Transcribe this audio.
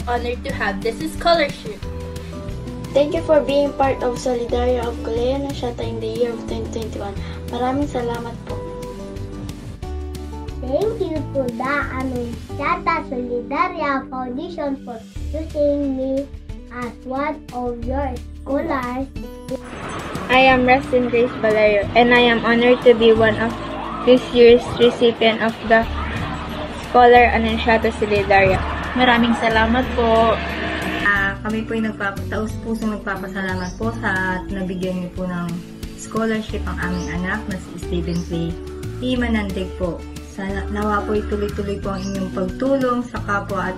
honored to have this scholarship. Thank you for being part of Solidarya of Colegio Nasiata in the year of 2021. Maraming salamat po. Thank you to the Anunciata Solidarya Foundation for choosing me as one of your scholars. I am Rustin Grace Valerio, and I am honored to be one of this year's recipient of the Scholar Anunciata Solidarya. Maraming salamat po. Kami po ay taus-pusong nagpapasalamat po sa nabigyan niyo po ng scholarship ang aming anak na si Stephen Clay Manandig po. Sana nawa po ay tuloy-tuloy po ang inyong pagtulong sa kapwa at